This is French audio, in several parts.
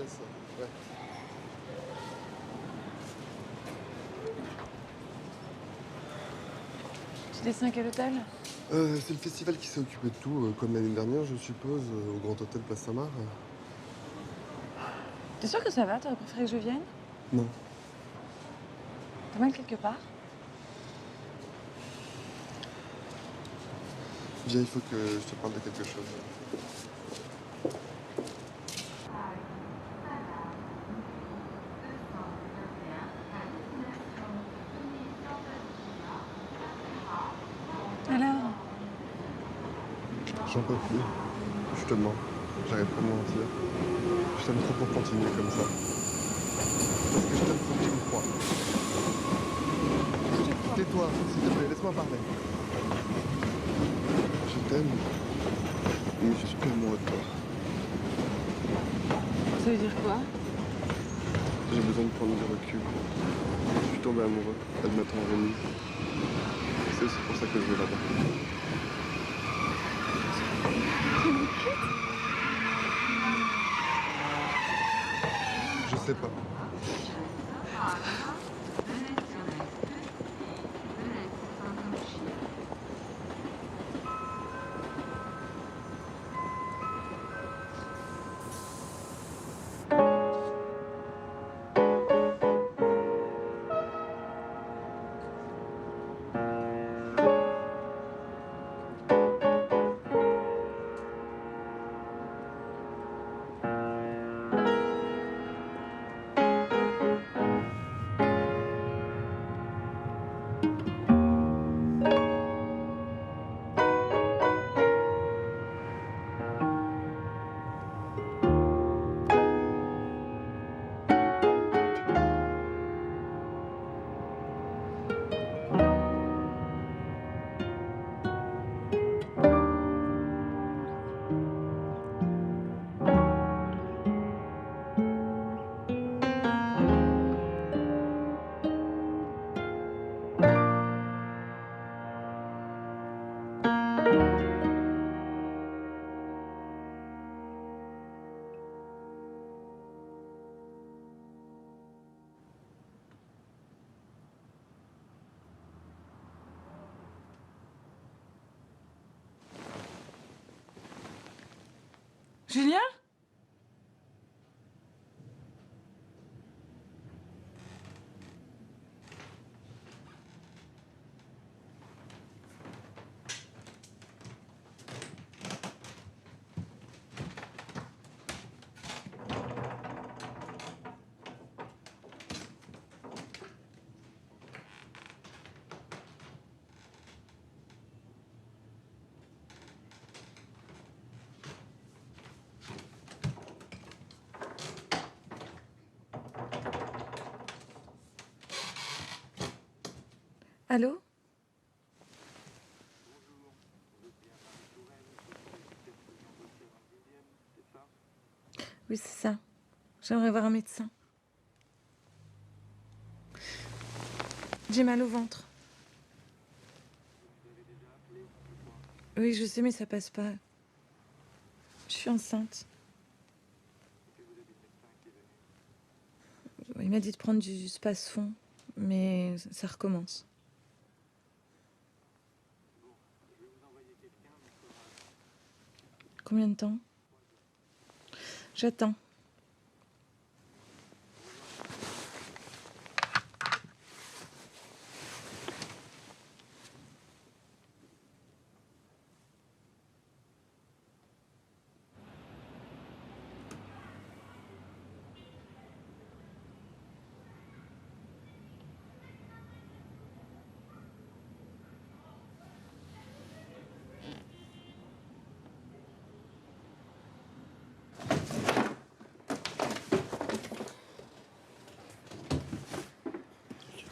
m'intéresse. Ouais. Tu dessines à quel hôtel? C'est le festival qui s'est occupé de tout, comme l'année dernière, je suppose, au Grand Hôtel Place Saint-Marc. T'es sûr que ça va? T'aurais préféré que je vienne? Non. T'as mal quelque part? Viens, il faut que je te parle de quelque chose. Alors? J'en peux plus. Je te mens. J'arrête pas de mentir. Je t'aime trop pour continuer comme ça. Parce que je t'aime, faut que tu me crois. Je te crois. Tais-toi, s'il te plaît, laisse-moi parler. Je t'aime. Mais je suis plus amoureux de toi. Ça veut dire quoi? J'ai besoin de prendre du recul. Je suis tombé amoureux. Elle m'a tant remis. C'est aussi pour ça que je vais là-bas. Je sais pas. Julien? Allô? Oui, c'est ça. J'aimerais voir un médecin. J'ai mal au ventre. Oui, je sais, mais ça passe pas. Je suis enceinte. Il m'a dit de prendre du Spasfon, mais ça recommence. Combien de temps? J'attends.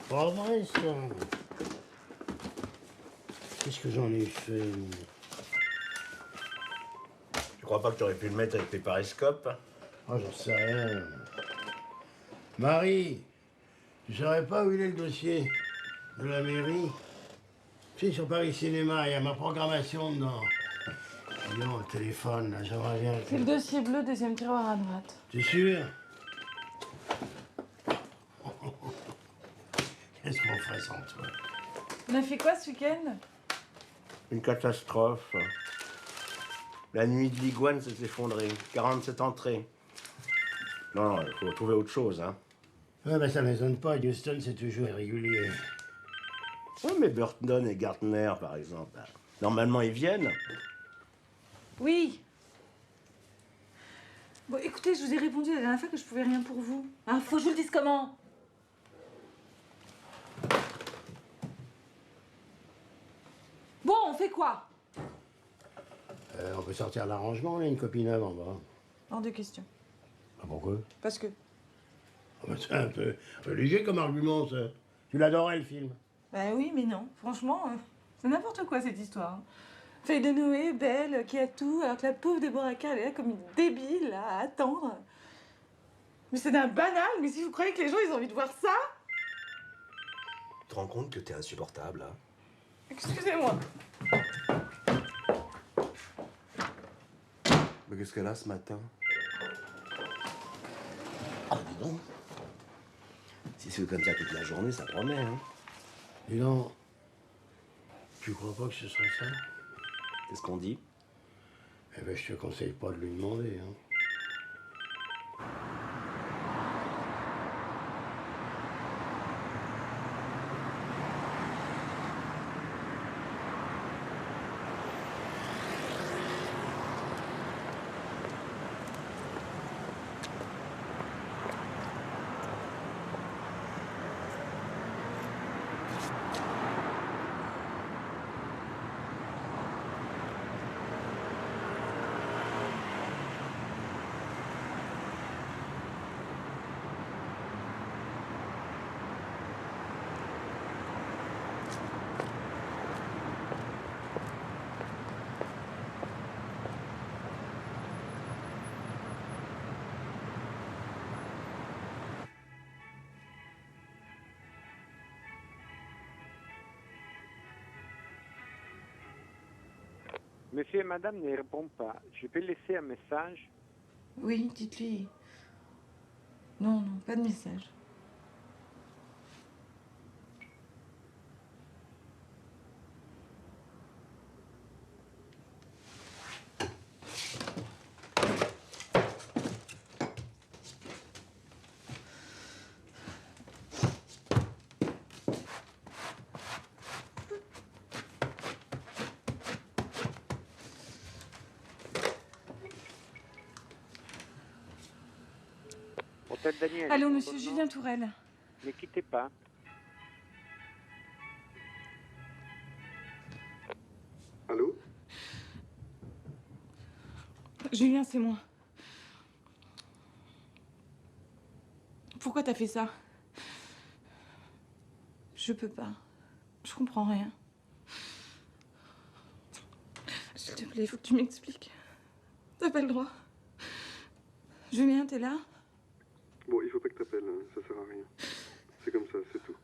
Pas vrai, ça. Qu'est-ce que j'en ai fait, moi? Tu crois pas que tu aurais pu le mettre avec tes périscopes? Oh, j'en sais rien. Marie, tu saurais pas où il est le dossier de la mairie? Tu sais, sur Paris Cinéma, il y a ma programmation dedans. Dis donc, le téléphone, là, j'aimerais bien... C'est le dossier bleu, deuxième tiroir à droite. T'es sûr? effraisante, toi. On a fait quoi ce week-end? Une catastrophe. La nuit de l'iguane s'est effondrée. 47 entrées. Non, il faut trouver autre chose, hein. Ouais, ben ça m'étonne pas. Houston, c'est toujours irrégulier. Ouais, mais Burton et Gartner, par exemple, normalement, ils viennent. Oui. Bon, écoutez, je vous ai répondu la dernière fois que je pouvais rien pour vous. Ah, faut que je vous le dise comment? Bon, on fait quoi? On peut sortir l'arrangement, là, une copine en bas. Hors de question. Ah, pourquoi? Parce que... Ah, ben, c'est un peu religieux comme argument, ça. Tu l'adorais, le film? Bah oui, mais non. Franchement, c'est n'importe quoi cette histoire. Feuille de Noé, belle, qui a tout, alors que la pauvre Déborah Kerr, elle est là comme une débile, là, à attendre. Mais c'est d'un banal, mais si vous croyez que les gens, ils ont envie de voir ça... Tu te rends compte que t'es insupportable, hein? Excusez-moi. Mais qu'est-ce qu'elle a ce matin? Ah, dis donc. Si c'est comme ça toute la journée, ça promet, hein? Dis donc, tu crois pas que ce serait ça? Qu'est-ce qu'on dit? Eh ben, je te conseille pas de lui demander, hein. Monsieur et madame ne répondent pas. Je peux laisser un message? Oui, dites-lui. Non, non, pas de message. Hôtel Daniel. Allô, c'est monsieur votre nom? Julien Tourelle. Ne quittez pas. Allô? Julien, c'est moi. Pourquoi t'as fait ça? Je peux pas. Je comprends rien. S'il te plaît, il faut que tu m'expliques. T'as pas le droit. Julien, t'es là? Bon, il faut pas que t'appelles, hein, ça sert à rien. C'est comme ça, c'est tout.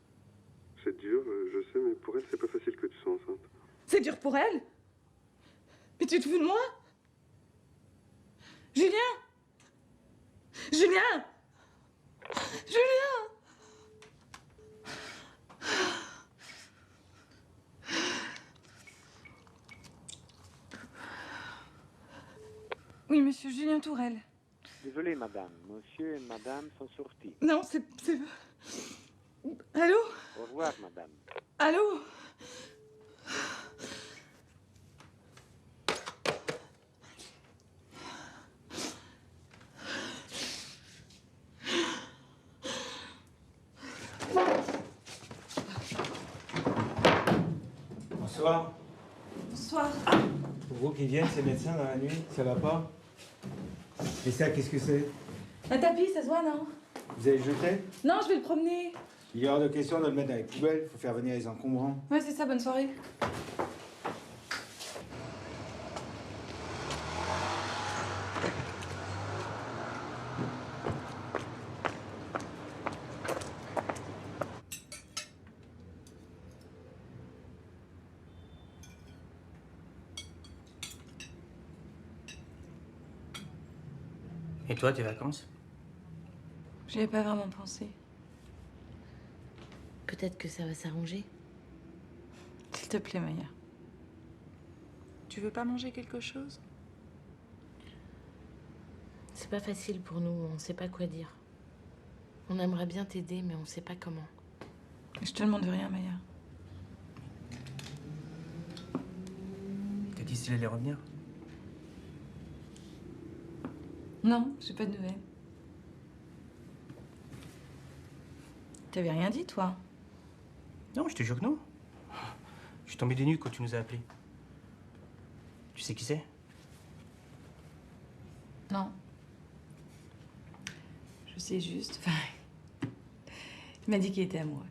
C'est dur, je sais, mais pour elle, c'est pas facile que tu sois enceinte. C'est dur pour elle? Mais tu te fous de moi? Julien! Julien! Julien! Oui, monsieur Julien Tourelle. Désolé, madame. Monsieur et madame sont sortis. Non, c'est... Allô? Au revoir, madame. Allô? Bonsoir. Bonsoir. Pour vous qui viennent, ces médecins dans la nuit, ça va pas? Et ça, qu'est-ce que c'est? Un tapis, ça se voit, non? Vous allez le jeter? Non, je vais le promener. Il est hors de question de le mettre dans les poubelles, faut faire venir les encombrants. Ouais, c'est ça, bonne soirée. Et toi, tes vacances? J'y avais pas vraiment pensé. Que peut-être que ça va s'arranger. S'il te plaît, Maya. Tu veux pas manger quelque chose? C'est pas facile pour nous, on sait pas quoi dire. On aimerait bien t'aider, mais on sait pas comment. Je te demande rien, Maya. T'as dit s'il allait revenir? Non, j'ai pas de nouvelles. T'avais rien dit, toi? Non, je te jure que non. Je suis tombé des nues quand tu nous as appelés. Tu sais qui c'est? Non. Je sais juste. Enfin, il m'a dit qu'il était amoureux.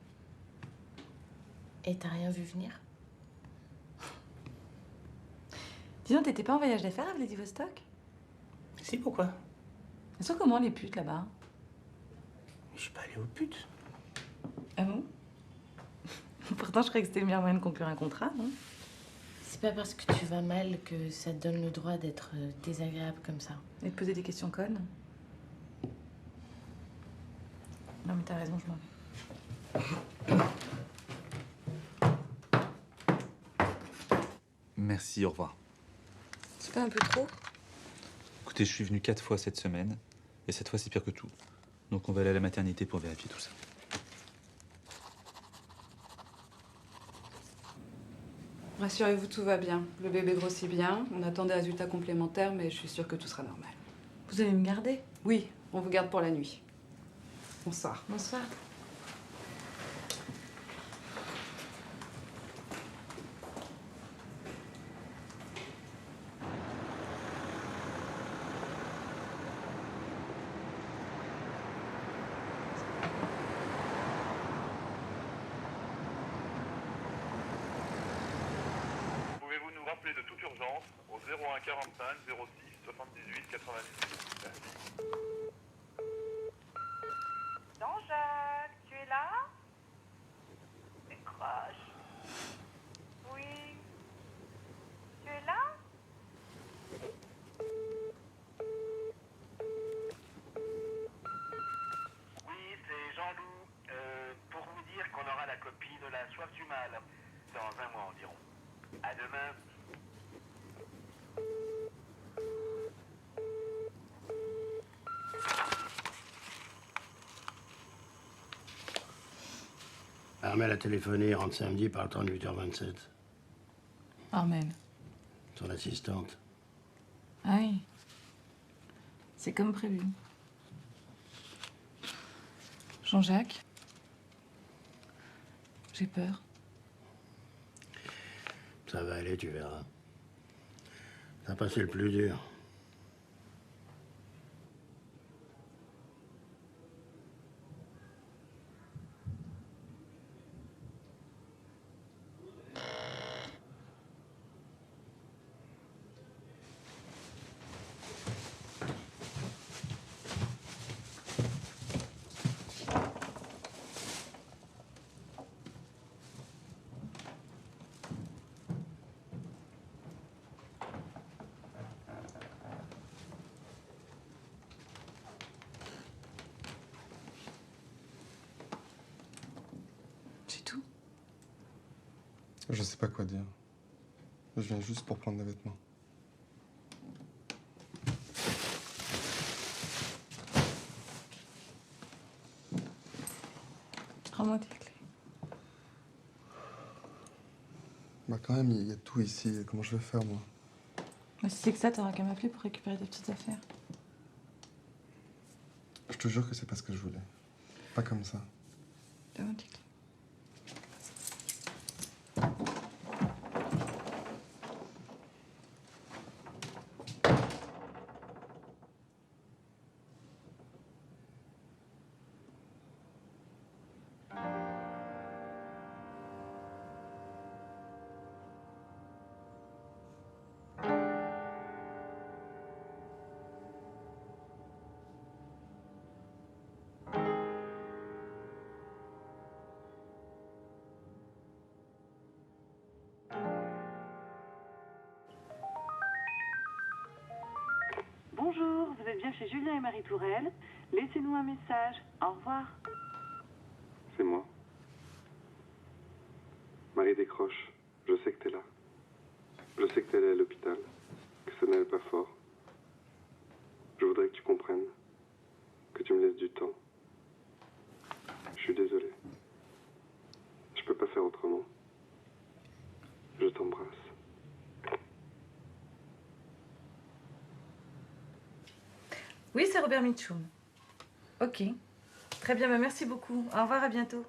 Et t'as rien vu venir? Dis donc, t'étais pas en voyage d'affaires à Vladivostok? Si, pourquoi? Elles sont comment les putes là-bas? Je suis pas allé aux putes. Ah bon? Pourtant, je croyais que c'était le meilleur moyen de conclure un contrat, non? C'est pas parce que tu vas mal que ça te donne le droit d'être désagréable comme ça. Et de poser des questions connes? Non, mais t'as raison, je m'en vais. Merci, au revoir. C'est pas un peu trop? Écoutez, je suis venu 4 fois cette semaine, et cette fois c'est pire que tout. Donc on va aller à la maternité pour vérifier tout ça. Rassurez-vous, tout va bien. Le bébé grossit bien. On attend des résultats complémentaires, mais je suis sûre que tout sera normal. Vous allez me garder? Oui, on vous garde pour la nuit. Bonsoir. Bonsoir. Pouvez-vous nous rappeler de toute urgence au 01 45 06 78 98. Merci. Jean-Jacques, tu es là? Décroche. Oui. Tu es là? Oui, c'est Jean-Loup. Pour vous dire qu'on aura la copie de la soif du mal dans un mois environ. À demain. Armel a téléphoné, rentre samedi par le 38h27. Armel. Son assistante. Ah oui. C'est comme prévu. Jean-Jacques. J'ai peur. Ça va aller, tu verras. Ça a passé le plus dur. C'est tout? Je sais pas quoi dire. Je viens juste pour prendre des vêtements. Rends-moi tes clés. Bah quand même, il y a tout ici. Comment je vais faire, moi? Mais si c'est que ça, t'auras qu'à m'appeler pour récupérer tes petites affaires. Je te jure que c'est pas ce que je voulais. Pas comme ça. Donne-moi tes clés. Bonjour, vous êtes bien chez Julien et Marie Tourelle. Laissez-nous un message. Au revoir. C'est moi. Décroche. Je sais que t'es là. Je sais que t'es allé à l'hôpital. Que ça n'allait pas fort. Je voudrais que tu comprennes. Que tu me laisses du temps. Je suis désolé. Je peux pas faire autrement. Je t'embrasse. Oui, c'est Robert Mitchum. Ok. Très bien, bah merci beaucoup. Au revoir, à bientôt.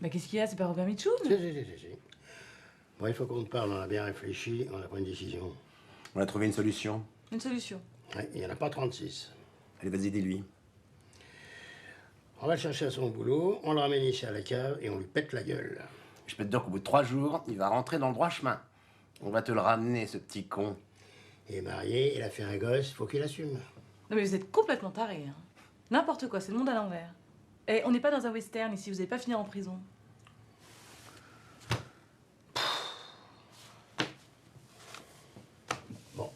Bah qu'est-ce qu'il y a? C'est pas Robert Mitchum? Si. Bon, il faut qu'on te parle, on a bien réfléchi, on a pris une décision. On a trouvé une solution. Une solution. Ouais, il n'y en a pas 36. Allez, vas-y, dis-lui. On va le chercher à son boulot, on le ramène ici à la cave et on lui pète la gueule. Je peux te dire qu'au bout de 3 jours, il va rentrer dans le droit chemin. On va te le ramener, ce petit con. Il est marié, il a fait un gosse, faut qu'il assume. Non mais vous êtes complètement tarés. Hein. N'importe quoi, c'est le monde à l'envers. Et on n'est pas dans un western ici, vous n'allez pas finir en prison. Bon.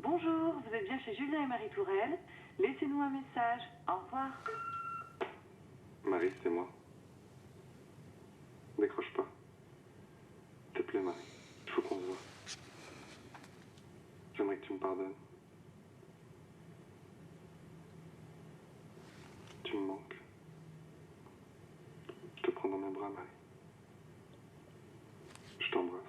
Bonjour, vous êtes bien chez Julien et Marie Tourelle. Laissez-nous un message. Au revoir. Marie, c'est moi. Décroche pas. S'il te plaît, Marie. Il faut qu'on se voit. J'aimerais que tu me pardonnes. Tu me manques. Je te prends dans mes bras, Marie. Je t'embrasse.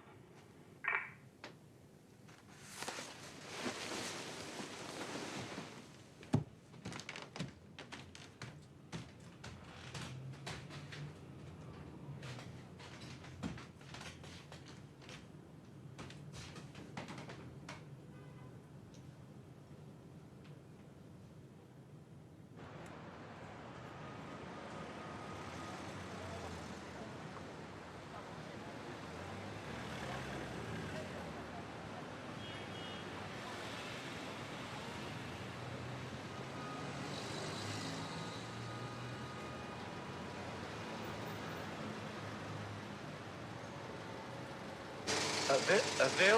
Bill?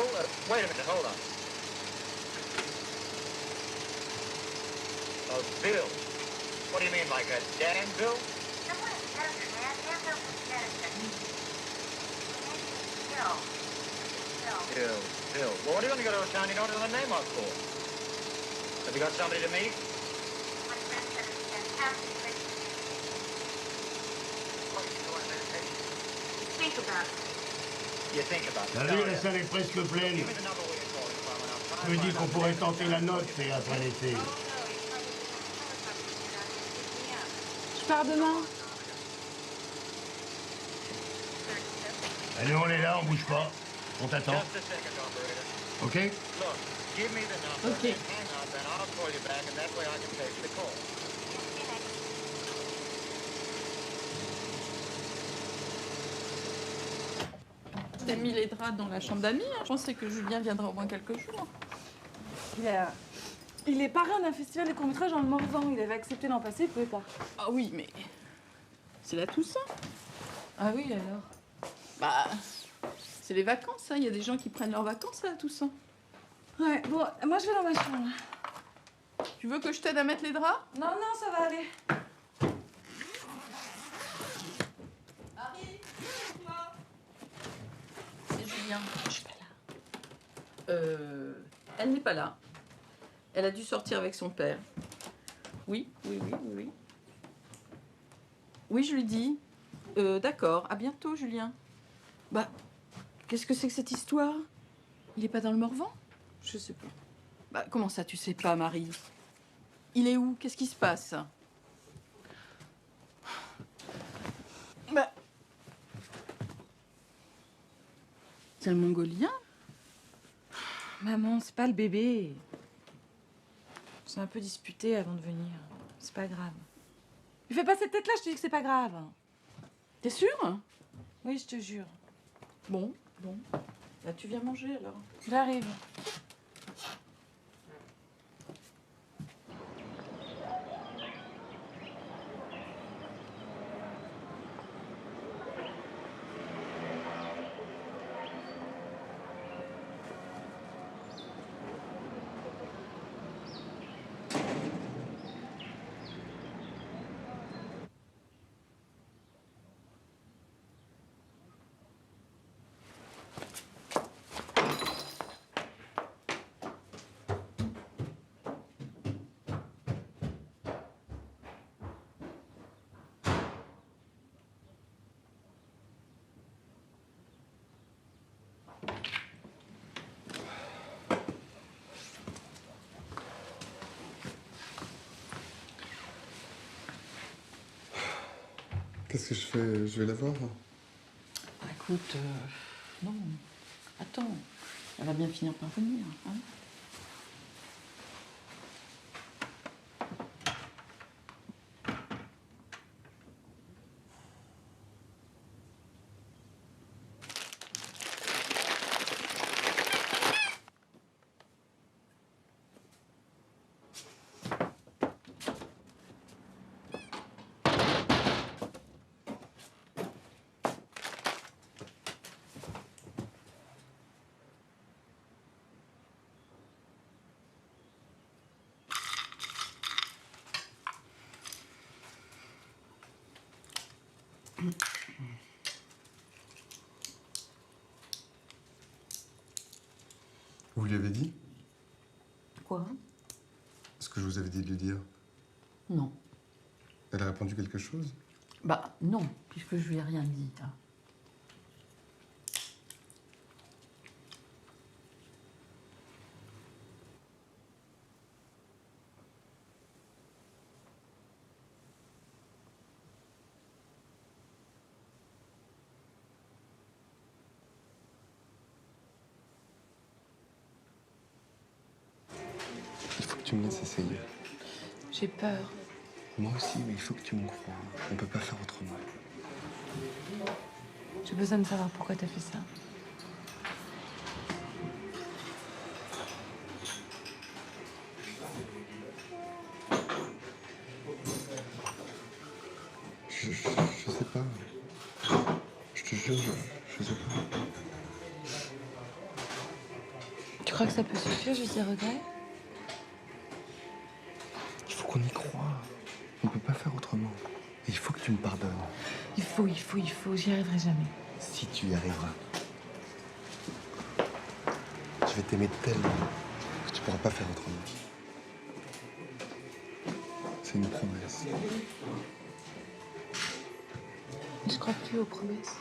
Wait a minute, hold on. Bill? What do you mean, like a damn Bill? Bill. Well, what are you going to go to a town you don't know the name of for? Have you got somebody to meet? Think about it. You think about it. T'as vu, la salle est presque pleine. Je me dis qu'on pourrait tenter la note et après l'été. Je pars demain. Allez, on est là, on bouge pas. On t'attend. Ok? Look, give me the number. Ok. Hang up, and I'll call you back, and that way I can take the call. T'as mis les draps dans la chambre d'amis. Hein. Je pensais que Julien viendrait au moins quelques jours. Il est parrain d'un festival de court-métrage dans le Morvan. Il avait accepté d'en passer, il pouvait pas. Ah oui, mais c'est la Toussaint. Ah oui, alors? Bah, c'est les vacances, hein. Il y a des gens qui prennent leurs vacances à la Toussaint. Ouais, bon, moi je vais dans ma chambre. Tu veux que je t'aide à mettre les draps? Non, ça va aller. Marie, toi. C'est Julien. Je suis pas là. Elle n'est pas là. Elle a dû sortir avec son père. Oui. Oui, je lui dis. D'accord. À bientôt, Julien. Bah, qu'est-ce que c'est que cette histoire? Il est pas dans le Morvan? Je sais pas. Bah, comment ça, tu sais pas, Marie? Il est où? Qu'est-ce qui se passe? Bah... C'est le Mongolien? Maman, c'est pas le bébé. On s'est un peu disputé avant de venir. C'est pas grave. Il fais pas cette tête-là, je te dis que c'est pas grave. T'es sûre? Oui, je te jure. Bon. Bah, tu viens manger, alors. J'arrive. Qu'est-ce que je fais? Je vais la voir. Bah, écoute, non. Attends. Elle va bien finir par venir, hein. Vous lui avez dit Quoi? ce que je vous avais dit de lui dire? Non. Elle a répondu quelque chose? Bah, non, puisque je lui ai rien dit, hein. Il faut que tu me laisses essayer. J'ai peur. Moi aussi, mais il faut que tu me crois. On peut pas faire autrement. J'ai besoin de savoir pourquoi t'as fait ça. Je sais pas. Je te jure, je sais pas. Tu crois que ça peut suffire, juste des regrets? Il faut qu'on y croie. On peut pas faire autrement. Et il faut que tu me pardonnes. Il faut, j'y arriverai jamais. Si tu y arriveras. Je vais t'aimer tellement que tu pourras pas faire autrement. C'est une promesse. Je crois plus aux promesses.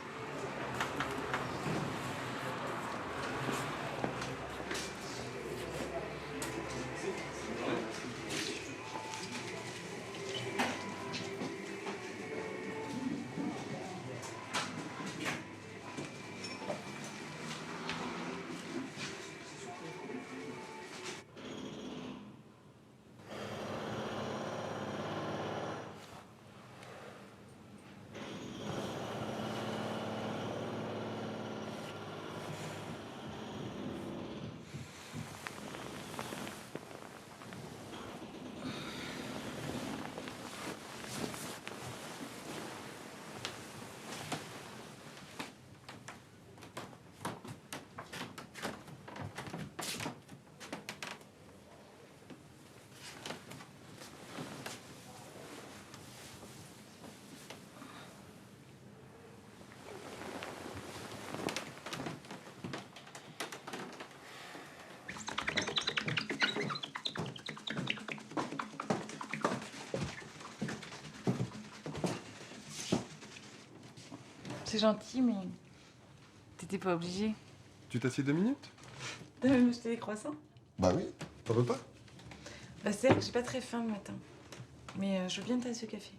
C'est gentil, mais T'étais pas obligé. Tu t'assieds 2 minutes? T'as même acheté des croissants? Bah oui, t'en veux pas? Bah c'est vrai que j'ai pas très faim le matin. Mais je veux bien une tasse de café.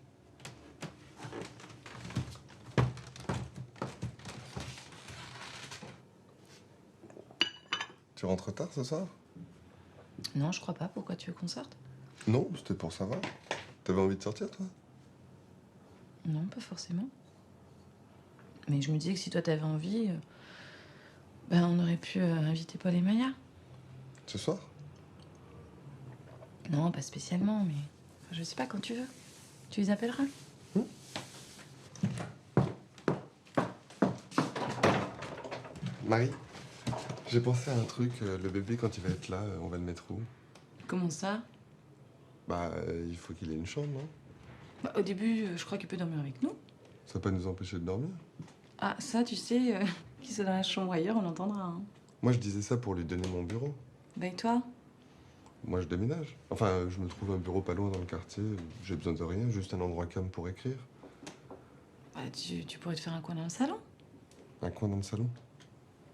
Tu rentres tard ce soir? Non, je crois pas. Pourquoi tu veux qu'on sorte? Non, c'était pour savoir. T'avais envie de sortir, toi? Non, pas forcément. Mais je me disais que si toi t'avais envie, ben on aurait pu inviter Paul et Maya. Ce soir? Non, pas spécialement, mais enfin, je sais pas, quand tu veux. Tu les appelleras. Marie, j'ai pensé à un truc. Le bébé, quand il va être là, on va le mettre où? Comment ça? Bah, il faut qu'il ait une chambre, non? Bah, au début, je crois qu'il peut dormir avec nous. Ça va pas nous empêcher de dormir? Ah, ça, tu sais, qu'il soit dans la chambre ailleurs, on l'entendra. Hein. Moi, je disais ça pour lui donner mon bureau. Bah, et toi? Moi, je déménage. Enfin, je me trouve un bureau pas loin dans le quartier. J'ai besoin de rien, juste un endroit calme pour écrire. Bah, tu pourrais te faire un coin dans le salon. Un coin dans le salon?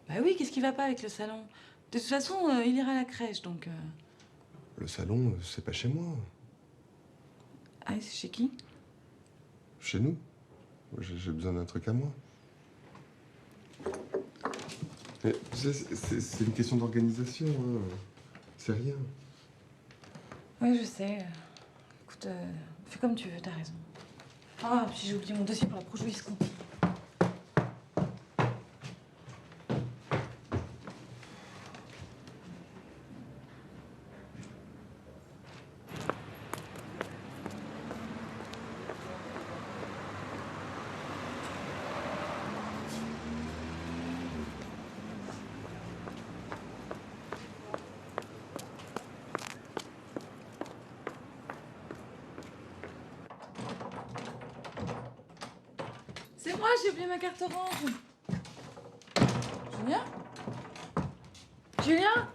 Bah oui, qu'est-ce qui va pas avec le salon? De toute façon, il ira à la crèche, donc... Le salon, c'est pas chez moi. Ah, c'est chez qui? Chez nous. J'ai besoin d'un truc à moi. Mais, tu sais, c'est une question d'organisation, hein. C'est rien. Ouais, je sais. Écoute, fais comme tu veux, t'as raison. Ah, puis j'ai oublié mon dossier pour la Projouis Conti. C'est moi, j'ai oublié ma carte orange. Julien? Julien?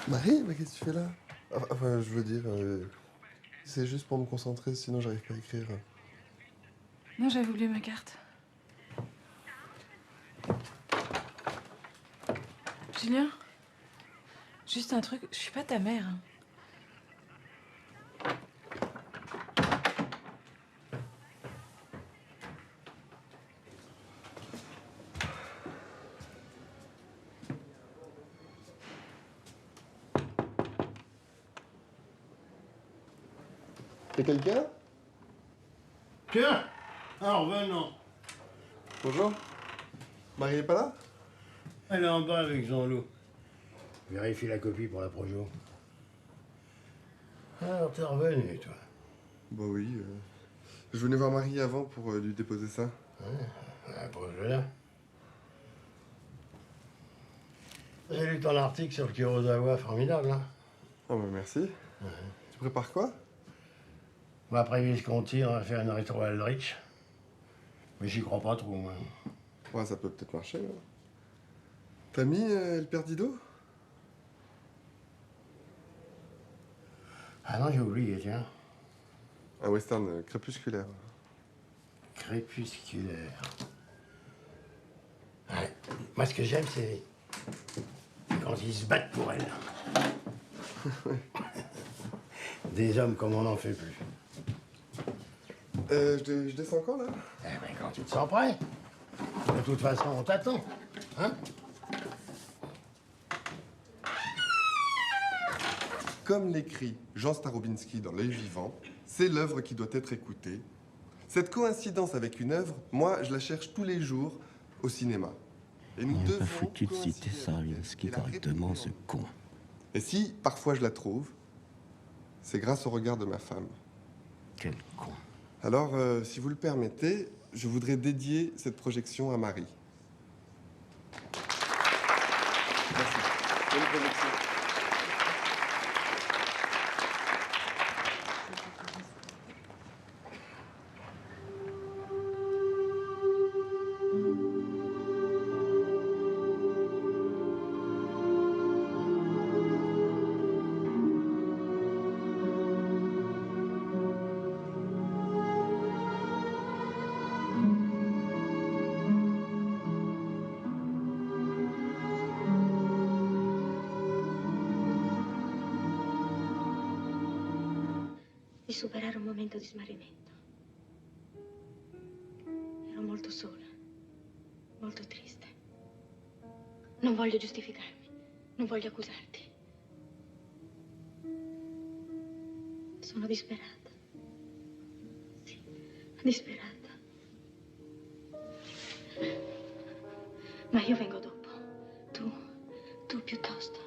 Marie, mais qu'est-ce que tu fais là? Enfin, je veux dire, c'est juste pour me concentrer, sinon j'arrive pas à écrire. Non, j'avais oublié ma carte. Julien? Juste un truc, je suis pas ta mère. Hein. Y'a quelqu'un? Tiens, en revenant. Bonjour. Marie est pas là? Elle est en bas avec Jean-Loup. Vérifie la copie pour la projo. Alors, t'es revenu, toi? Bah oui. Je venais voir Marie avant pour lui déposer ça. Ouais, la projo. J'ai lu ton article sur le Kurosawa, formidable, hein? Oh bah merci. Tu prépares quoi? Bah, après Visconti, on va faire une rétro Aldrich. Mais j'y crois pas trop, moi. Ouais, ça peut peut-être marcher, là. T'as mis El Perdido? Ah non, j'ai oublié, tiens. Un western crépusculaire. Crépusculaire. Ouais. Moi, ce que j'aime, c'est quand ils se battent pour elle. Des hommes comme on n'en fait plus. Je descends quand, là? Eh ben, quand tu te sens prêt. De toute façon, on t'attend. Hein? Comme l'écrit Jean Starobinski dans L'œil vivant, c'est l'œuvre qui doit être écoutée. Cette coïncidence avec une œuvre, moi, je la cherche tous les jours au cinéma. Et nous Il n'a devons pas foutu de coïncider citer avec Stravinsky elle et la correctement, ce répliquer en con. nous. Et si, parfois, je la trouve, c'est grâce au regard de ma femme. Quel con. Alors, si vous le permettez, je voudrais dédier cette projection à Marie. Merci. Bonne projection. di superare un momento di smarrimento. Ero molto sola, molto triste. Non voglio giustificarmi, non voglio accusarti. Sono disperata. Sì, disperata. Ma io vengo dopo. Tu piuttosto.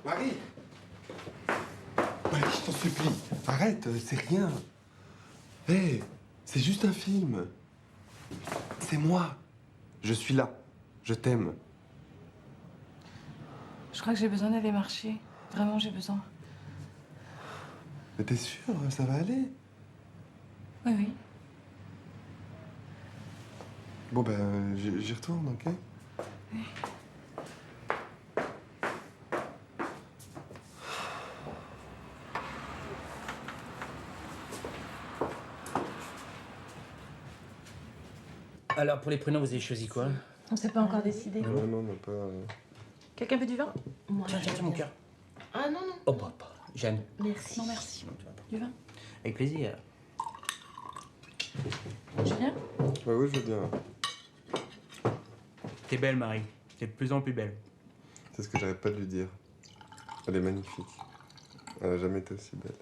Marie! Marie, je t'en supplie, arrête, c'est rien. Hé, c'est juste un film. C'est moi. Je suis là. Je t'aime. Je crois que j'ai besoin d'aller marcher. Vraiment, j'ai besoin. Mais t'es sûre, ça va aller? Oui, oui. Bon, ben, j'y retourne, ok? Oui. Alors, pour les prénoms, vous avez choisi quoi? On s'est pas encore décidé. Non, on n'a pas... Quelqu'un veut du vin? Moi, Tiens, tiens, mon cœur. Ah non, non. Oh, bah, Jeanne. Merci. Non, merci. Du vin? Avec plaisir. Tu viens? Bah oui, je veux bien. T'es belle, Marie. T'es de plus en plus belle. C'est ce que j'arrête pas de lui dire. Elle est magnifique. Elle n'a jamais été aussi belle.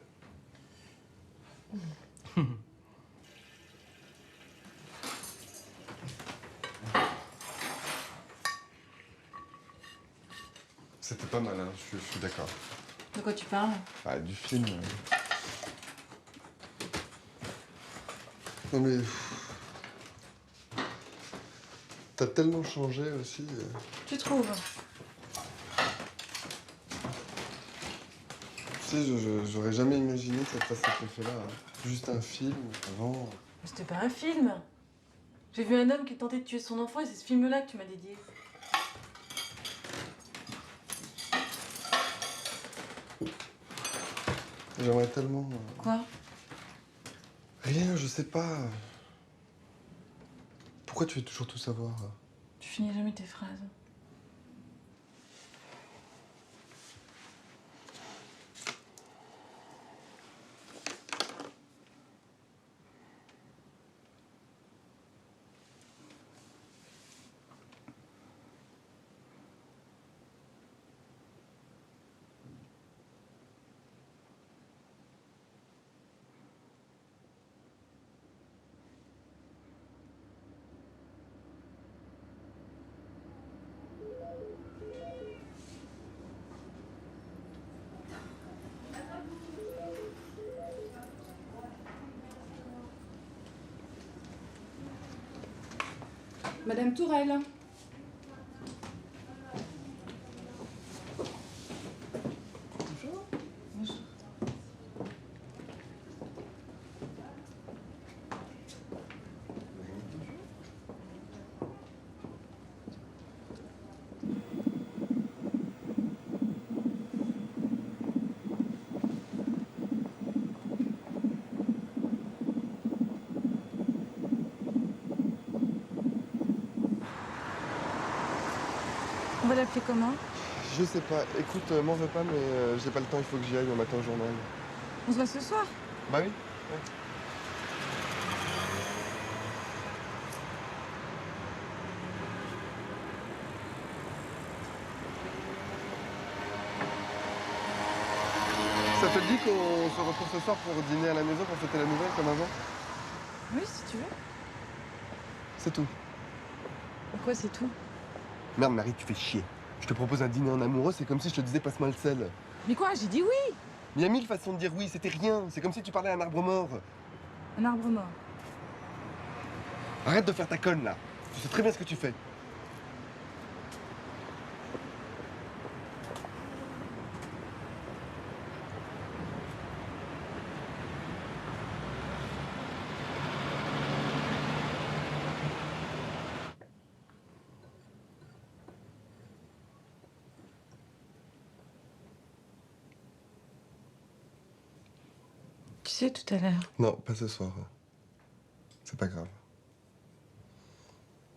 C'était pas mal, hein, je suis d'accord. De quoi tu parles? Ah, du film. Non mais... T'as tellement changé aussi. Tu trouves? Tu sais, j'aurais jamais imaginé que ça te fasse cet effet-là. Hein. Juste un film, avant... Mais c'était pas un film. J'ai vu un homme qui tentait de tuer son enfant et c'est ce film-là que tu m'as dédié. J'aimerais tellement... Quoi? Rien, je sais pas. Pourquoi tu veux toujours tout savoir? Tu finis jamais tes phrases. Madame Tourelle. Bonjour. Bonjour. On va l'appeler comment? Je sais pas. Écoute, m'en veux pas, mais j'ai pas le temps, il faut que j'y aille, on m'attend au journal. On se voit ce soir? Bah oui. Ça te dit qu'on se retrouve ce soir pour dîner à la maison pour fêter la nouvelle comme avant? Oui, si tu veux. C'est tout. Pourquoi c'est tout? Merde, Marie, tu fais chier. Je te propose un dîner en amoureux, c'est comme si je te disais passe-moi le sel. Mais quoi? J'ai dit oui! Il y a mille façons de dire oui, c'était rien. C'est comme si tu parlais à un arbre mort. Un arbre mort. Arrête de faire ta conne, là. Tu sais très bien ce que tu fais. Tu sais, tout à l'heure, Non, pas ce soir. C'est pas grave.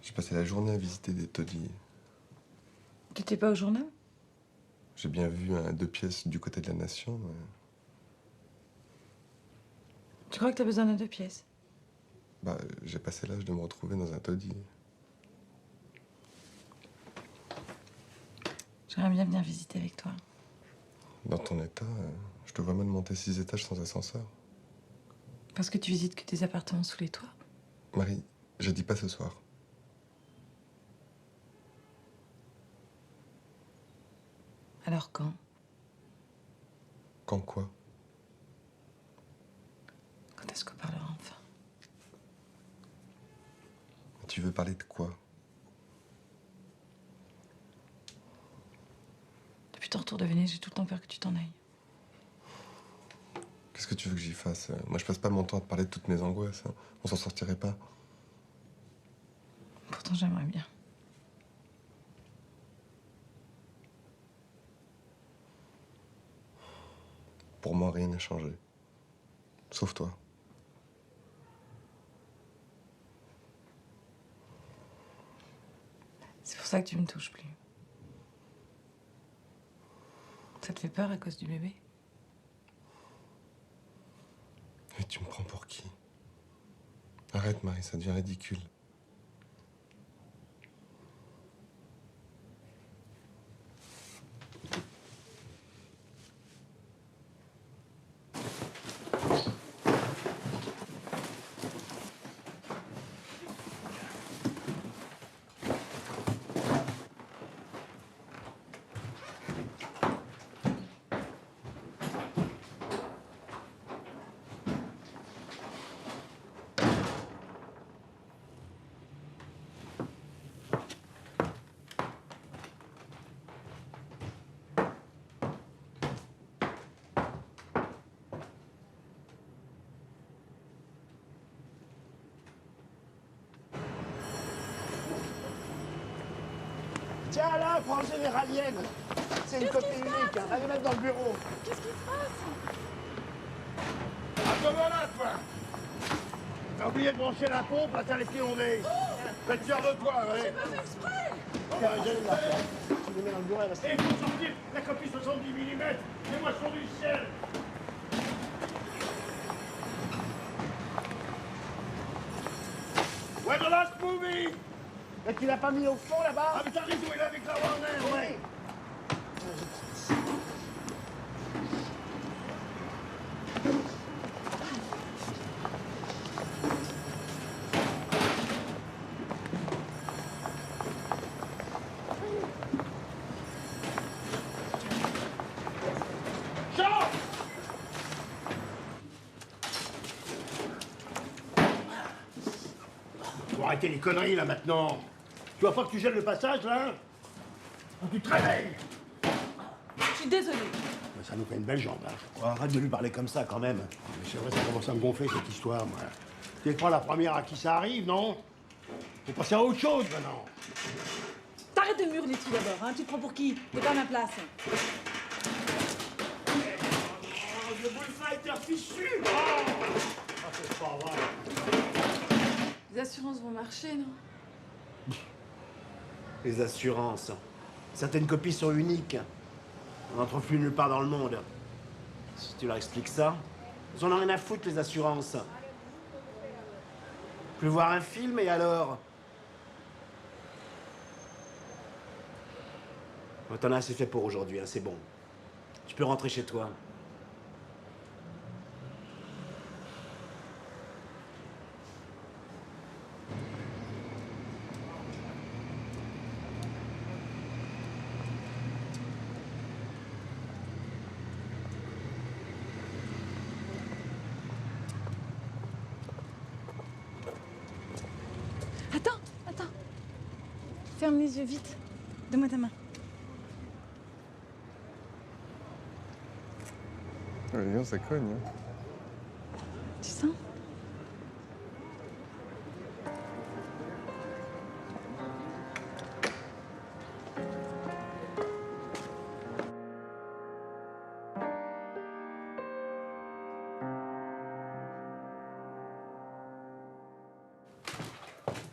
J'ai passé la journée à visiter des taudis. t'étais pas au journal? J'ai bien vu un 2 pièces du côté de la Nation, mais... Tu crois que t'as besoin de 2 pièces? Bah, j'ai passé l'âge de me retrouver dans un taudis. J'aimerais bien venir visiter avec toi. Dans ton état, je te vois mal monter 6 étages sans ascenseur. Parce que tu visites que des appartements sous les toits. Marie, je dis pas ce soir. Alors quand? Quand quoi? Quand est-ce qu'on parlera enfin? Tu veux parler de quoi? Depuis ton retour de Venise, j'ai tout le temps peur que tu t'en ailles. Qu'est-ce que tu veux que j'y fasse? Moi, je passe pas mon temps à te parler de toutes mes angoisses. On s'en sortirait pas. Pourtant, j'aimerais bien. Pour moi, rien n'a changé. Sauf toi. C'est pour ça que tu me touches plus. Ça te fait peur à cause du bébé? Et tu me prends pour qui? Arrête, Marie, ça devient ridicule. Tiens là, prends le généralienne. C'est une copie unique, hein. Allez mettre dans le bureau. Qu'est-ce qui se passe? À ce moment-là, toi. T'as oublié de brancher la pompe, là t'as les pieds ondés. Faites fier de toi, ouais. J'ai pas fait exprès! Tiens, je l'ai là. Tu les mets dans le bureau, elle reste. Et il faut sortir la copie 70 mm. Les moissons du ciel. Ouais, the last movie. Mais tu l'as pas mis au fond là-bas? Ah mais t'as raison, il est avec la Warner, ouais. Faut arrêter les conneries là maintenant. Tu vois pas que tu gèles le passage là? Faut que tu te réveilles. Je suis désolée. Ça nous fait une belle jambe, hein. Oh, arrête de lui parler comme ça, quand même. Mais c'est vrai, ça commence à me gonfler, cette histoire, moi. Tu n'es pas la première à qui ça arrive, non? Faut passer à autre chose, maintenant. T'arrêtes de hurler tout d'abord, hein. Tu te prends pour qui? T'es pas à ma place. Oh, le bullfighter fichu! Oh, ah, c'est pas vrai. Les assurances vont marcher, non? Les assurances. Certaines copies sont uniques. On n'en trouve plus nulle part dans le monde. Si tu leur expliques ça, ils en ont rien à foutre, les assurances. Plus voir un film, et alors? Bon, t'en as assez fait pour aujourd'hui, hein, c'est bon. Tu peux rentrer chez toi. ferme les yeux, vite. Donne-moi ta main. Ouais, non, ça cogne. Hein. Tu sens?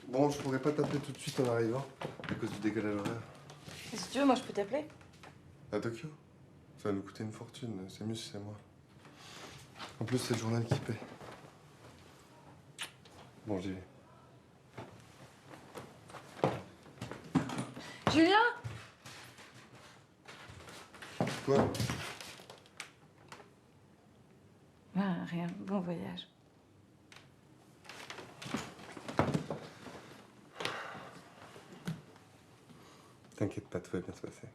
Bon, je pourrais pas t'appeler tout de suite en arrivant, à cause du décalage horaire. Et si tu veux, moi je peux t'appeler. À Tokyo? Ça va nous coûter une fortune, c'est mieux si c'est moi. En plus, c'est le journal qui paie. Bon, j'y vais. Julien? Quoi? Ah, rien. Bon voyage. T'inquiète pas, tout va bien se passer.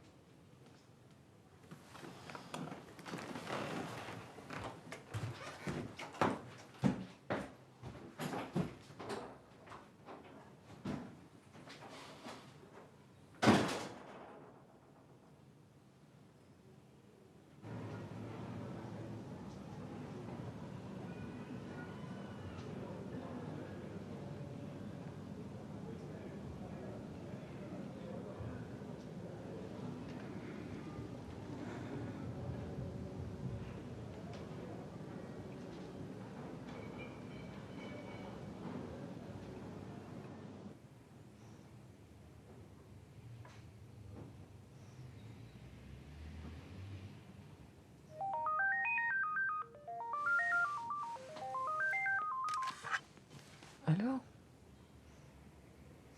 Allô?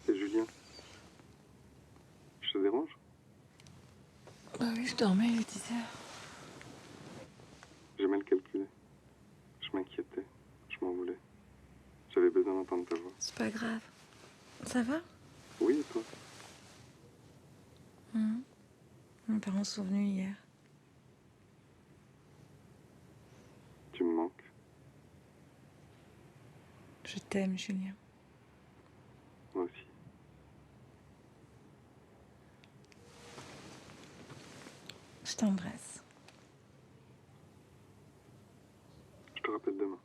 C'est Julien. Je te dérange? Bah oui, je dormais, il est 10 heures. J'ai mal calculé. Je m'inquiétais. Je m'en voulais. J'avais besoin d'entendre ta voix. C'est pas grave. Ça va? Oui, et toi? Mes parents sont venus hier. Tu me manques. Je t'aime, Julien. Moi aussi. Je t'embrasse. Je te rappelle demain.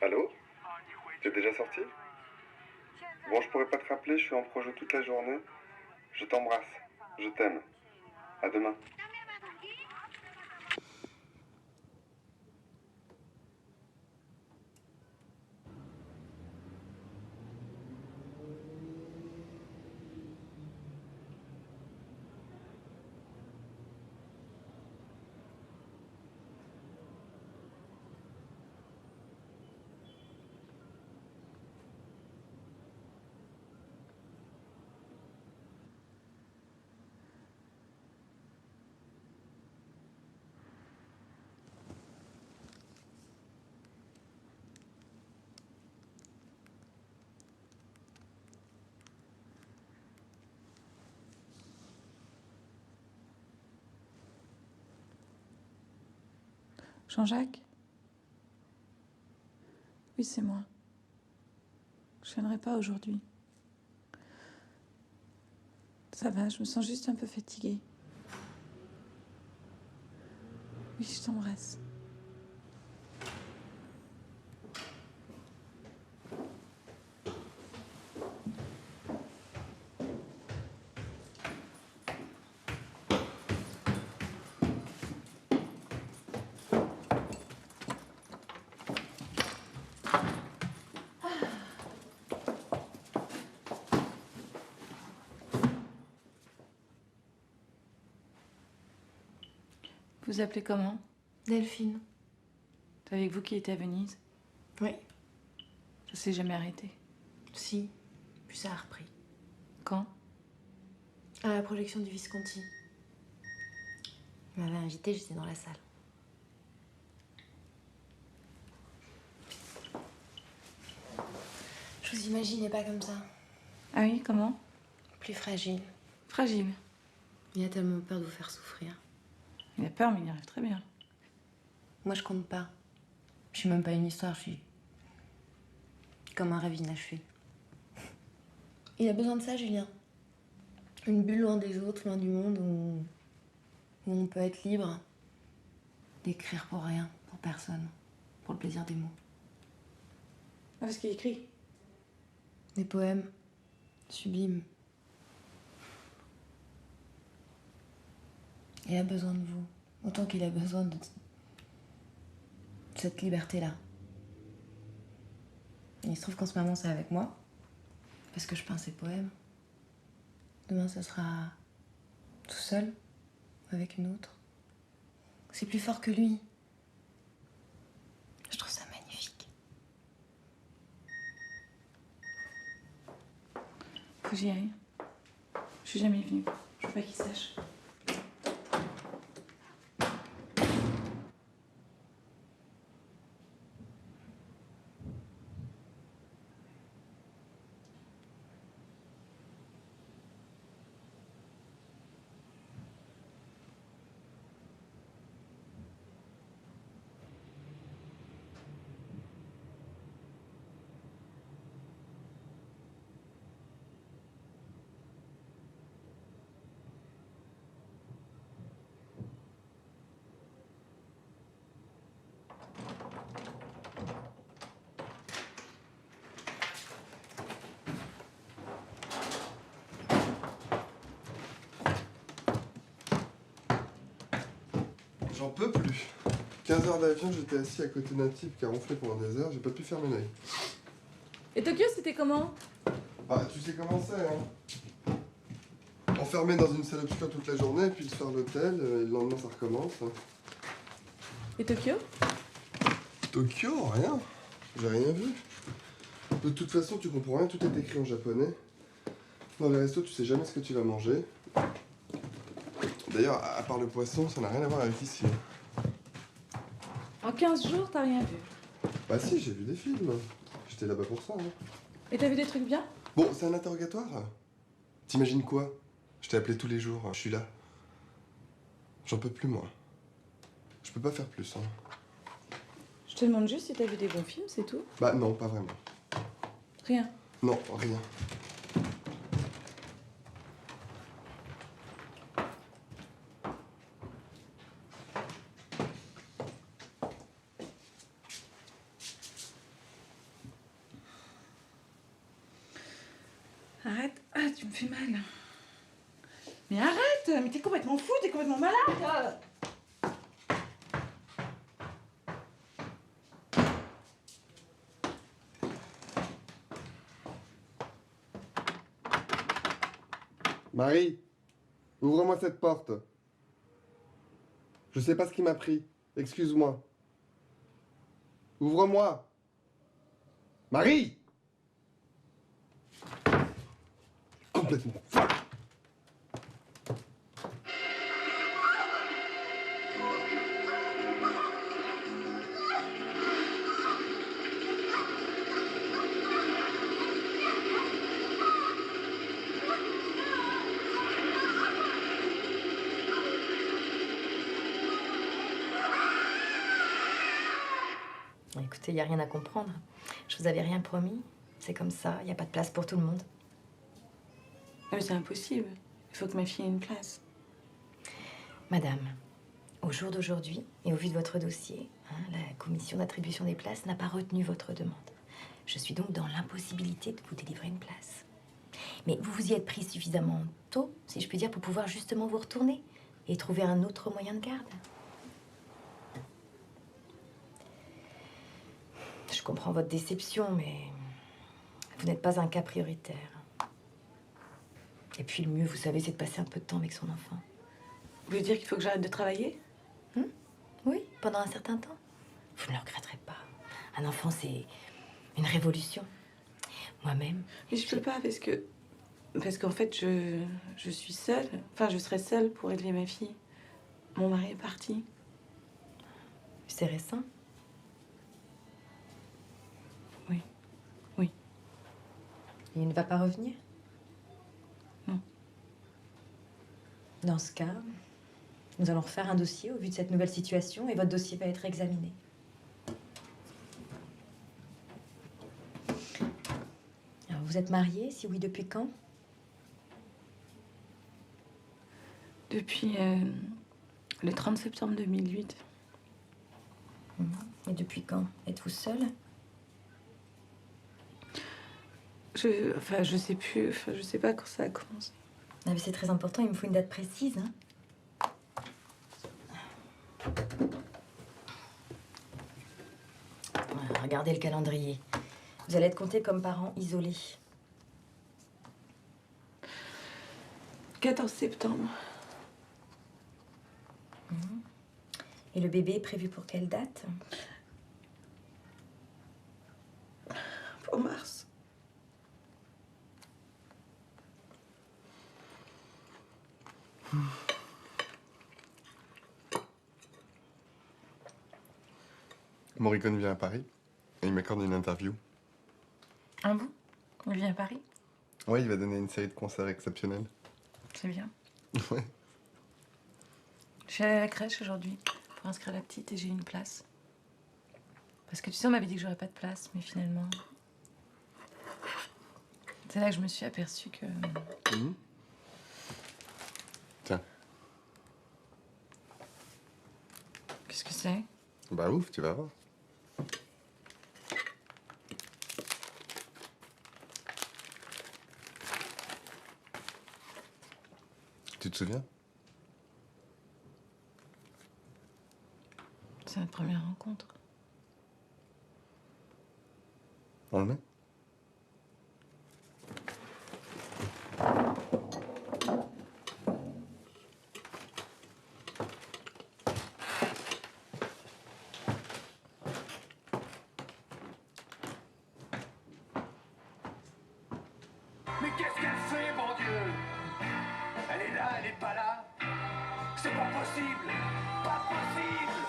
Allô? T'es déjà sorti? Bon, je pourrais pas te rappeler, je suis en projet toute la journée. Je t'embrasse. Je t'aime. À demain. Jean-Jacques? Oui, c'est moi. Je viendrai pas aujourd'hui. Ça va, je me sens juste un peu fatiguée. Oui, je t'embrasse. Vous vous appelez comment? Delphine. C'est avec vous qui était à Venise? Oui. Ça s'est jamais arrêté? Si. Puis ça a repris. Quand? À la projection du Visconti. Il m'avait invitée, j'étais dans la salle. Je vous imaginais pas comme ça. Ah oui, comment? Plus fragile. Fragile. Il a tellement peur de vous faire souffrir. Il a peur, mais il y arrive très bien. Moi, je compte pas. Je suis même pas une histoire, je suis comme un rêve inachevé. Il a besoin de ça, Julien. Une bulle loin des autres, loin du monde, où on peut être libre. D'écrire pour rien, pour personne, pour le plaisir des mots. Ah, parce qu'il écrit? Des poèmes sublimes. Il a besoin de vous, autant qu'il a besoin de cette liberté-là. Et il se trouve qu'en ce moment, c'est avec moi, parce que je peins ses poèmes. Demain, ça sera tout seul, avec une autre. C'est plus fort que lui. Je trouve ça magnifique. Faut que j'y aille. Je suis jamais venue. Je veux pas qu'il sache. J'en peux plus. 15 heures d'avion, j'étais assis à côté d'un type qui a ronflé pendant des heures, j'ai pas pu fermer l'œil. Et Tokyo, c'était comment? Bah, tu sais comment c'est, hein. Enfermé dans une salle obscure toute la journée, puis le soir l'hôtel, et le lendemain ça recommence. Et Tokyo? Tokyo, rien. J'ai rien vu. De toute façon, tu comprends rien, tout est écrit en japonais. Dans les restos, tu sais jamais ce que tu vas manger. D'ailleurs, à part le poisson, ça n'a rien à voir avec ici. En 15 jours, t'as rien vu? Bah si, j'ai vu des films. J'étais là-bas pour ça. Hein. Et t'as vu des trucs bien? Bon, c'est un interrogatoire. T'imagines quoi? Je t'ai appelé tous les jours, je suis là. J'en peux plus, moi. Je peux pas faire plus, hein. Je te demande juste si t'as vu des bons films, c'est tout? Bah non, pas vraiment. Rien. Non, rien. Arrête. Ah, tu me fais mal. Mais arrête. Mais t'es complètement fou, t'es complètement malade. Marie, ouvre-moi cette porte. Je sais pas ce qui m'a pris. Excuse-moi. Ouvre-moi. Marie! Complètement folle. Écoutez, il n'y a rien à comprendre. Je vous avais rien promis. C'est comme ça, il n'y a pas de place pour tout le monde. Mais c'est impossible. Il faut que ma fille ait une place. Madame, au jour d'aujourd'hui, et au vu de votre dossier, la commission d'attribution des places n'a pas retenu votre demande. Je suis donc dans l'impossibilité de vous délivrer une place. Mais vous vous y êtes pris suffisamment tôt, si je puis dire, pour pouvoir justement vous retourner et trouver un autre moyen de garde. Je comprends votre déception, mais vous n'êtes pas un cas prioritaire. Et puis le mieux, vous savez, c'est de passer un peu de temps avec son enfant. Vous voulez dire qu'il faut que j'arrête de travailler? Oui, pendant un certain temps. Vous ne le regretterez pas. Un enfant, c'est une révolution. Moi-même... Mais je peux pas parce qu'en fait, je suis seule. Enfin, je serai seule pour élever ma fille. Mon mari est parti. C'est récent? Oui. Oui. Il ne va pas revenir? Non. Dans ce cas, nous allons refaire un dossier au vu de cette nouvelle situation et votre dossier va être examiné. Alors, vous êtes mariés? Si oui, depuis quand? Depuis le 30 septembre 2008. Et depuis quand? Êtes-vous seule? Je sais plus. Enfin, je sais pas quand ça a commencé. Ah, mais c'est très important, il me faut une date précise. Regardez le calendrier. Vous allez être compté comme parent isolé. 14 septembre. Et le bébé est prévu pour quelle date? Pour mars. Morricone vient à Paris et il m'accorde une interview. Ah bon? Il vient à Paris? Ouais, il va donner une série de concerts exceptionnels. C'est bien. Ouais. Je suis allée à la crèche aujourd'hui pour inscrire la petite et j'ai eu une place. Parce que tu sais, on m'avait dit que j'aurais pas de place, mais finalement... C'est là que je me suis aperçue que... Tiens. Qu'est-ce que c'est? Bah ouf, tu vas voir. Tu te souviens? C'est notre première rencontre. On le met? Mais qu'est-ce qu'elle fait, mon Dieu? Elle est là, elle est pas là. C'est pas possible. Pas possible.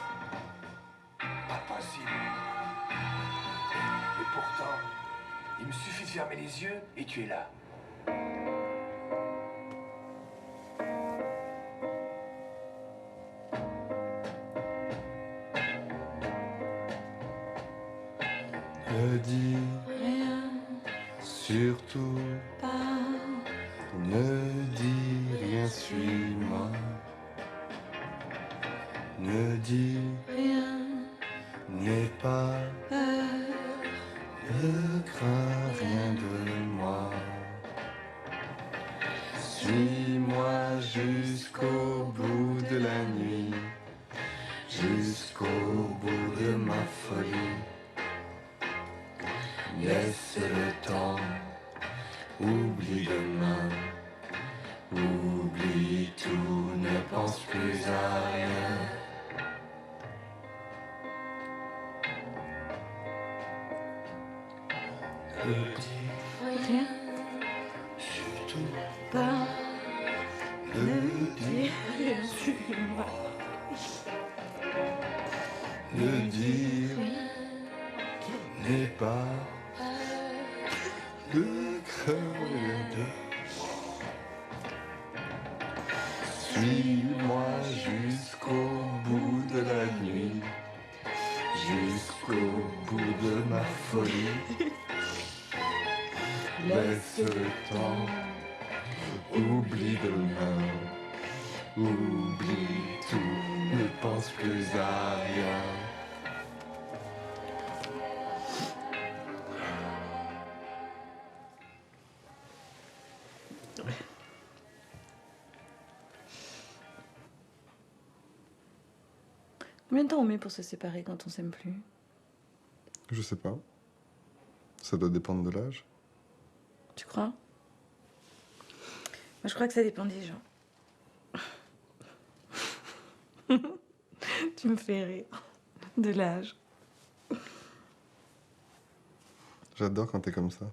Pas possible. Et pourtant, il me suffit de fermer les yeux et tu es là. Ne dis rien Surtout, ne dis rien, suis-moi. Ne dis rien, n'aie pas peur. ne crains rien de moi. Suis-moi jusqu'au bout de la nuit, jusqu'au bout de ma folie. Laisse le temps, oublie demain, oublie tout, ne pense plus à rien. Ne dis Rien, surtout pas. ne dis rien, suis-moi. Ne dis n'aie pas de crainte. Suis-moi jusqu'au bout de la nuit, jusqu'au bout de ma folie. Laisse le temps, oublie demain, oublie tout, ne pense plus à rien. Combien de temps on met pour se séparer quand on s'aime plus? Je sais pas. Ça doit dépendre de l'âge. Tu crois? Moi, je crois que ça dépend des gens. Tu me fais rire. De l'âge. J'adore quand t'es comme ça.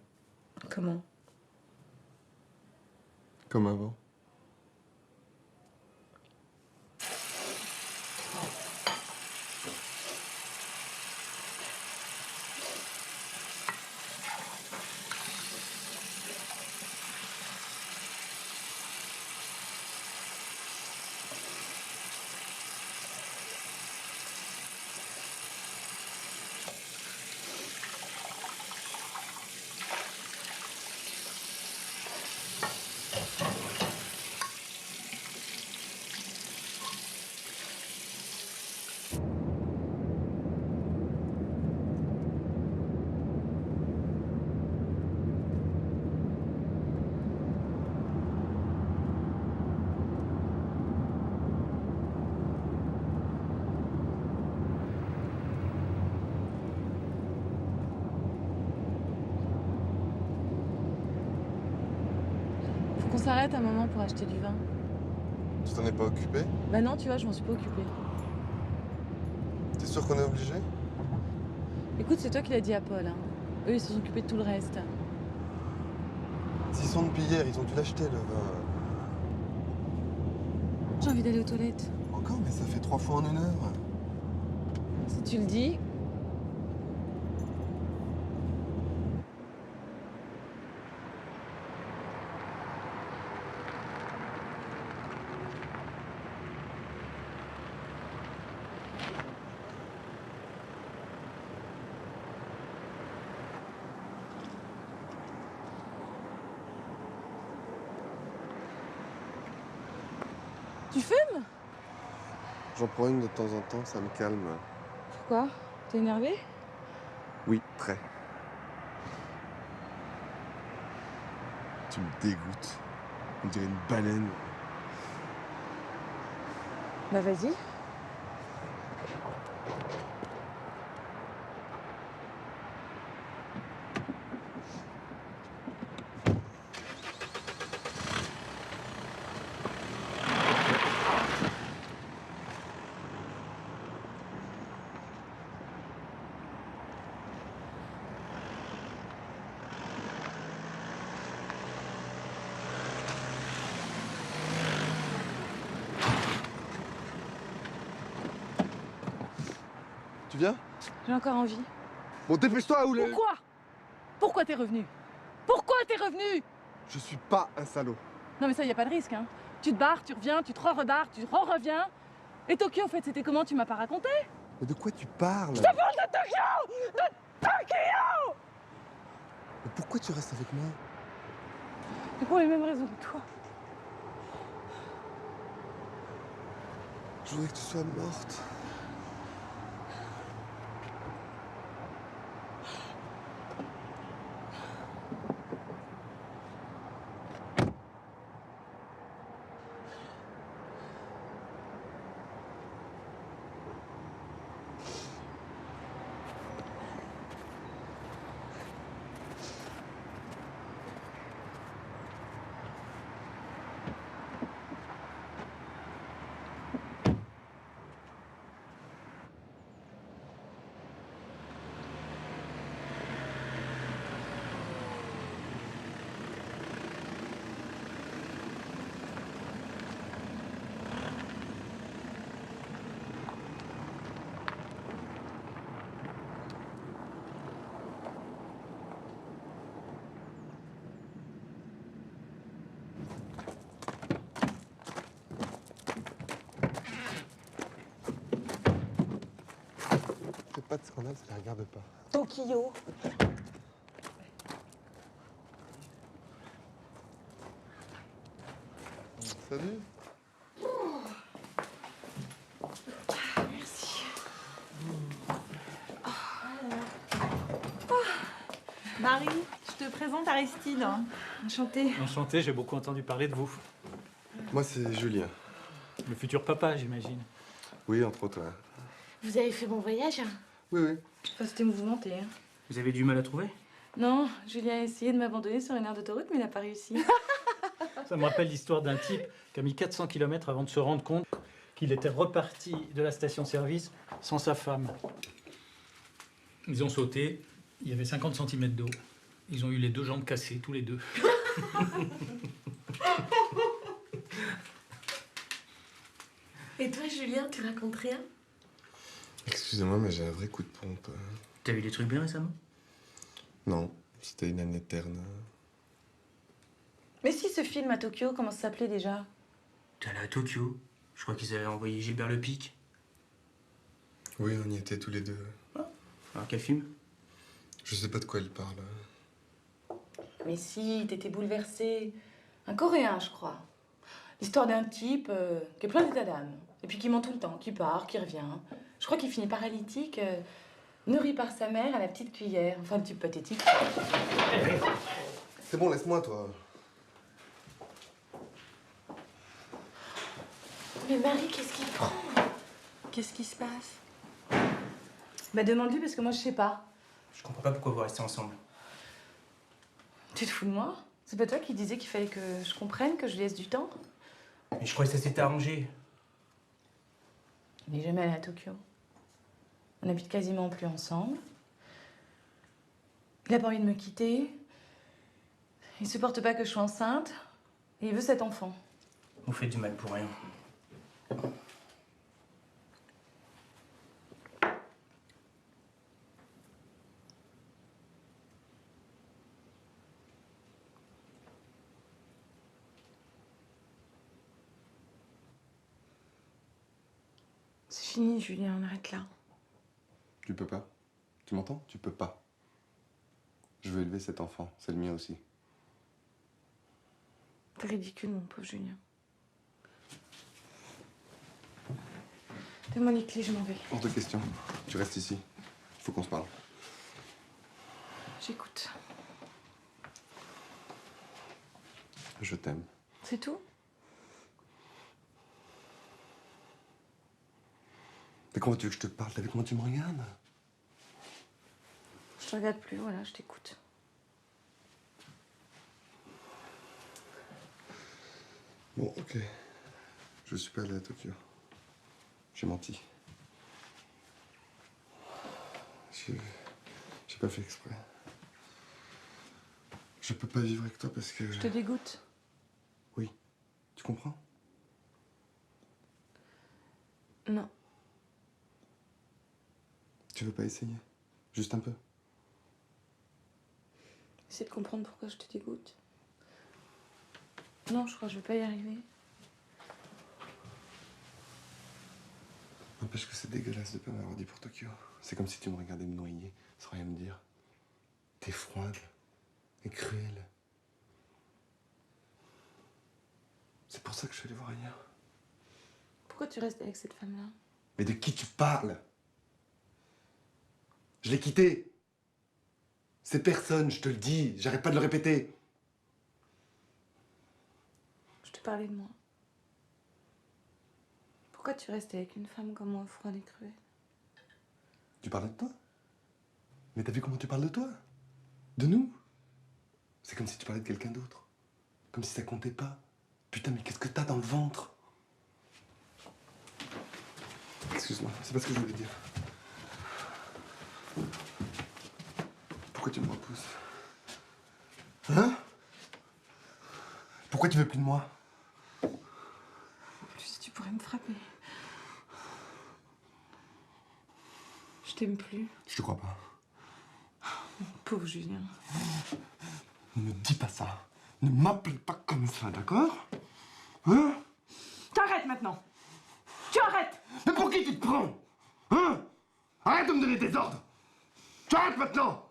Comment? Comme avant. On s'arrête un moment pour acheter du vin. Tu t'en es pas occupé? Bah non, tu vois, je m'en suis pas occupée. T'es sûr qu'on est obligé? Écoute, c'est toi qui l'as dit à Paul, hein. Eux, ils se sont occupés de tout le reste. S'ils sont depuis hier, ils ont dû l'acheter le vin. J'ai envie d'aller aux toilettes. Encore? Mais ça fait 3 fois en 1 heure. Si tu le dis. Tu fumes? J'en prends une de temps en temps, ça me calme. Pourquoi? T'es énervé? Oui, très. Tu me dégoûtes. On dirait une baleine. Bah vas-y. Tu viens? J'ai encore envie. Bon, dépêche-toi ou le... Pourquoi? Pourquoi t'es revenu? Pourquoi t'es revenu? Je suis pas un salaud. Non mais ça, y a pas de risque, hein. Tu te barres, tu reviens, tu te rebarres, tu reviens. Et Tokyo, en fait, c'était comment? Tu m'as pas raconté? Mais de quoi tu parles? Je te parle de Tokyo! De Tokyo! pourquoi tu restes avec moi? Et pour les mêmes raisons que toi. Je voudrais que tu sois morte. Fais pas de scandale, ça les regarde pas. Tokyo. Salut. Merci. Marie, je te présente Aristide. Enchantée. Enchanté, j'ai beaucoup entendu parler de vous. Moi, c'est Julien. Le futur papa, j'imagine. Oui, entre autres. Ouais. Vous avez fait bon voyage? Oui, oui. Enfin, c'était mouvementé. Hein. Vous avez du mal à trouver? Non, Julien a essayé de m'abandonner sur une aire d'autoroute, mais il n'a pas réussi. Ça me rappelle l'histoire d'un type qui a mis 400 km avant de se rendre compte qu'il était reparti de la station-service sans sa femme. Ils ont sauté, il y avait 50 cm d'eau. Ils ont eu les 2 jambes cassées, tous les deux. Et toi, Julien, tu racontes rien? Excusez-moi, mais j'ai un vrai coup de pompe. T'as vu des trucs bien récemment? Non, c'était une année terne. Mais si, ce film à Tokyo, comment ça s'appelait déjà? T'es allé à Tokyo? Je crois qu'ils avaient envoyé Gilbert Lepic. Oui, on y était tous les deux. Alors, quel film? Je sais pas de quoi elle parle. Mais si, t'étais bouleversée. Un Coréen, je crois. L'histoire d'un type qui est plein d'état d'âme. Et puis qui ment tout le temps, qui part, qui revient. Je crois qu'il finit paralytique, nourri par sa mère à la petite cuillère. Enfin, un type pathétique. C'est bon, laisse-moi, toi. Mais Marie, qu'est-ce qu'il prend? Qu'est-ce qui se passe? Bah demande-lui parce que moi je sais pas. Je comprends pas pourquoi vous restez ensemble. Tu te fous de moi? C'est pas toi qui disais qu'il fallait que je comprenne, que je laisse du temps? Mais je croyais que ça s'était arrangé. Il n'est jamais allé à Tokyo. On habite quasiment plus ensemble. Il a pas envie de me quitter. Il supporte pas que je sois enceinte. Et il veut cet enfant. Vous faites du mal pour rien. C'est fini, Julien, on arrête là. Tu peux pas. Tu m'entends? Tu peux pas. Je veux élever cet enfant. C'est le mien aussi. T'es ridicule, mon pauvre Julien. Donne-moi les clés, je m'en vais. Hors de question. Tu restes ici. Faut qu'on se parle. J'écoute. Je t'aime. C'est tout? Mais comment tu veux que je te parle? T'as vu comment tu me regardes? Je te regarde plus, voilà, je t'écoute. Bon, ok. Je suis pas allé à Tokyo. J'ai menti. J'ai pas fait exprès. Je peux pas vivre avec toi parce que... Je te dégoûte. Oui. Tu comprends? Non. Tu veux pas essayer? Juste un peu? Essaie de comprendre pourquoi je te dégoûte. Non, je crois que je vais pas y arriver. N'empêche que c'est dégueulasse de pas m'avoir dit pour Tokyo. C'est comme si tu me regardais me noyer sans rien me dire. T'es froide. et cruelle. C'est pour ça que je suis allé voir ailleurs. Pourquoi tu restes avec cette femme-là? Mais de qui tu parles? Je l'ai quitté. C'est personne, je te le dis, j'arrête pas de le répéter. Je te parlais de moi. Pourquoi tu restes avec une femme comme moi, froide et cruelle? Tu parlais de toi? Mais t'as vu comment tu parles de toi? De nous? C'est comme si tu parlais de quelqu'un d'autre. Comme si ça comptait pas. Putain, mais qu'est-ce que t'as dans le ventre? Excuse-moi, c'est pas ce que je voulais dire. Pourquoi tu me repousses? Hein? Pourquoi tu veux plus de moi? En plus, tu pourrais me frapper. Je t'aime plus. Je te crois pas. Pauvre Julien. Ne me dis pas ça. Ne m'appelle pas comme ça, d'accord? Hein? T'arrêtes maintenant! Tu arrêtes! Mais pour qui tu te prends? Hein? Arrête de me donner des ordres! Tu arrêtes maintenant!